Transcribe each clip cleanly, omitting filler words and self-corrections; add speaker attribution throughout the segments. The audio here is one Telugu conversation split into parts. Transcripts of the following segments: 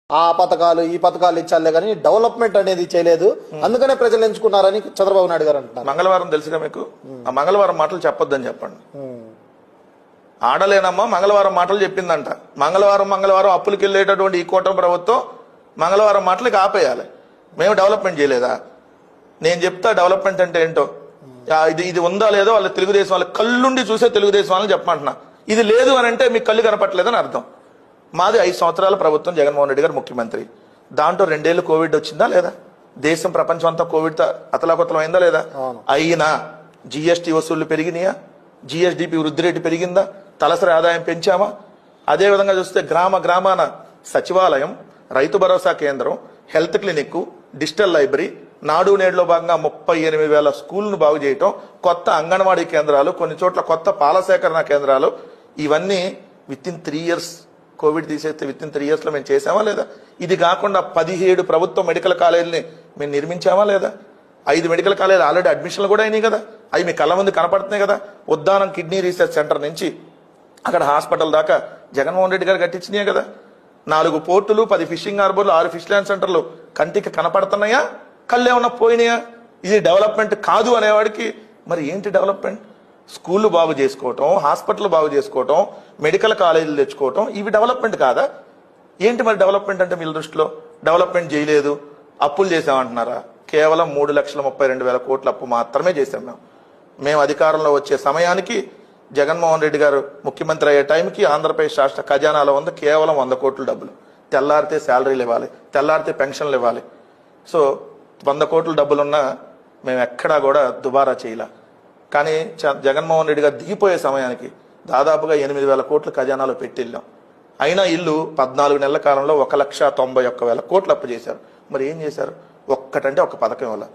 Speaker 1: ఆ పథకాలు ఈ పథకాలు ఇచ్చాలే కానీ డెవలప్మెంట్ అనేది చేయలేదు, అందుకనే ప్రజలు ఎంచుకున్నారని చంద్రబాబు నాయుడు గారు అంటున్నారు.
Speaker 2: మంగళవారం తెలుసుగా మీకు, ఆ మంగళవారం మాటలు చెప్పొద్దని చెప్పండి. ఆడలేనమ్మా మంగళవారం మాటలు చెప్పిందంట. మంగళవారం అప్పులకి వెళ్ళేటటువంటి ఈ కూటమి ప్రభుత్వం మంగళవారం మాటలకి ఆపేయాలి. మేము డెవలప్మెంట్ చేయలేదా? నేను చెప్తా డెవలప్మెంట్ అంటే ఏంటో. ఇది ఉందా లేదో వాళ్ళ తెలుగుదేశం వాళ్ళ కళ్ళుండి చూసే తెలుగుదేశం వాళ్ళని చెప్పమంటున్నా. ఇది లేదు అని అంటే మీకు కళ్ళు కనపట్లేదని అర్థం. మాది 5 సంవత్సరాల ప్రభుత్వం, జగన్మోహన్ రెడ్డి గారు ముఖ్యమంత్రి. దాంట్లో 2 ఏళ్ళు కోవిడ్ వచ్చిందా లేదా? దేశం ప్రపంచం అంతా కోవిడ్ అతలాకుతలం అయిందా లేదా? అయినా జిఎస్టీ వసూళ్లు పెరిగినాయా? జిఎస్డిపి వృద్ధి రేటు పెరిగిందా? తలసరి ఆదాయం పెంచామా? అదేవిధంగా చూస్తే గ్రామాన సచివాలయం, రైతు భరోసా కేంద్రం, హెల్త్ క్లినిక్, డిజిటల్ లైబ్రరీ, నాడు నేడులో భాగంగా 38,000 స్కూళ్లను బాగు చేయటం, కొత్త అంగన్వాడీ కేంద్రాలు, కొన్ని చోట్ల కొత్త పాల సేకరణ కేంద్రాలు, ఇవన్నీ విత్ ఇన్ 3 ఇయర్స్. కోవిడ్ తీసేస్తే విత్ ఇన్ 3 ఇయర్స్ లో మేము చేసామా లేదా? ఇది కాకుండా 17 ప్రభుత్వ మెడికల్ కాలేజీని మేము నిర్మించామా లేదా? 5 మెడికల్ కాలేజీలు ఆల్రెడీ అడ్మిషన్లు కూడా అయినాయి కదా. అవి మీ కళ్ళ ముందు కనపడుతున్నాయి కదా. ఉద్దానం కిడ్నీ రీసెర్చ్ సెంటర్ నుంచి అక్కడ హాస్పిటల్ దాకా జగన్మోహన్ రెడ్డి గారు కట్టించినాయి కదా. 4 పోర్టులు, 10 ఫిషింగ్ హార్బర్లు, 6 ఫిష్ ల్యాండ్ సెంటర్లు కంటికి కనపడుతున్నాయా? కళ్ళు ఏమన్నా పోయినాయా? ఇది డెవలప్మెంట్ కాదు అనేవాడికి మరి ఏంటి డెవలప్మెంట్? స్కూళ్ళు బాగు చేసుకోవటం, హాస్పిటల్ బాగు చేసుకోవటం, మెడికల్ కాలేజీలు తెచ్చుకోవటం, ఇవి డెవలప్మెంట్ కాదా? ఏంటి మరి డెవలప్మెంట్ అంటే మీ దృష్టిలో? డెవలప్మెంట్ చేయలేదు, అప్పులు చేసామంటున్నారా? కేవలం 3,32,000 కోట్ల అప్పు మాత్రమే చేశాం. మేము అధికారంలో వచ్చే సమయానికి జగన్మోహన్ రెడ్డి గారు ముఖ్యమంత్రి అయ్యే టైంకి ఆంధ్రప్రదేశ్ రాష్ట్ర ఖజానాలో ఉంది కేవలం 100 కోట్ల డబ్బులు. తెల్లారితే శాలరీలు ఇవ్వాలి, తెల్లారితే పెన్షన్లు ఇవ్వాలి. సో 100 కోట్ల డబ్బులున్నా మేము ఎక్కడా కూడా దుబారా చేయలే. కానీ జగన్మోహన్ రెడ్డి గారు దిగిపోయే సమయానికి దాదాపుగా 8,000 కోట్లు ఖజానాలో పెట్టిళ్ళాం. అయినా ఇల్లు 14 నెలల కాలంలో 1,91,000 కోట్లు అప్పు చేశారు. మరి ఏం చేశారు? ఒక్కటంటే ఒక పథకం వల్ల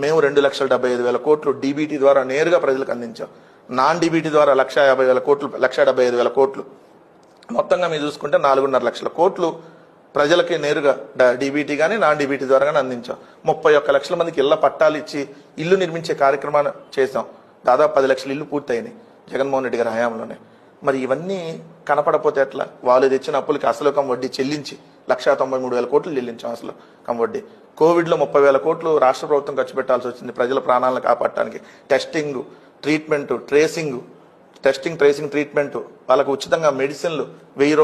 Speaker 2: మేము 2,75,000 కోట్లు డీబీటీ ద్వారా నేరుగా ప్రజలకు అందించాం. నాన్ డీబీటీ ద్వారా 1,50,000 కోట్లు, 1,75,000 కోట్లు, మొత్తంగా మీరు చూసుకుంటే 4.5 లక్షల కోట్లు ప్రజలకి నేరుగా డీబీటీ కానీ నాన్ డీబీటీ ద్వారా కానీ అందించాం. 31 లక్షల మందికి ఇళ్ల పట్టాలు ఇచ్చి ఇల్లు నిర్మించే కార్యక్రమాన్ని చేసాం. దాదాపు 10 లక్షల ఇల్లు పూర్తయినాయి జగన్మోహన్ రెడ్డి గారి హయాంలోనే. మరి ఇవన్నీ కనపడపోతే ఎట్లా? వాళ్ళు తెచ్చిన అప్పులకి అసలు కం వడ్డీ చెల్లించి 1,93,000 కోట్లు చెల్లించాం అసలు కం వడ్డీ. కోవిడ్లో 30,000 కోట్లు రాష్ట్ర ప్రభుత్వం ఖర్చు పెట్టాల్సి వచ్చింది ప్రజల ప్రాణాలను కాపాడటానికి. Testing, treatment, tracing, testing, tracing, treatment, వాళ్ళకు ఉచితంగా మెడిసిన్లు 1,000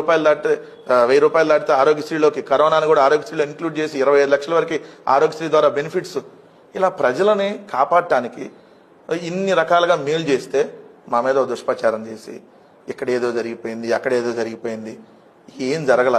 Speaker 2: రూపాయలు దాటితే ఆరోగ్యశ్రీలోకి, కరోనాను కూడా ఆరోగ్యశ్రీలో ఇంక్లూడ్ చేసి 25 లక్షల వరకు ఆరోగ్యశ్రీ ద్వారా బెనిఫిట్స్. ఇలా ప్రజలని కాపాడటానికి ఇన్ని రకాలుగా మేలు చేస్తే మా మీద దుష్ప్రచారం చేసి ఇక్కడ ఏదో జరిగిపోయింది, అక్కడ ఏదో జరిగిపోయింది, ఏం జరగల.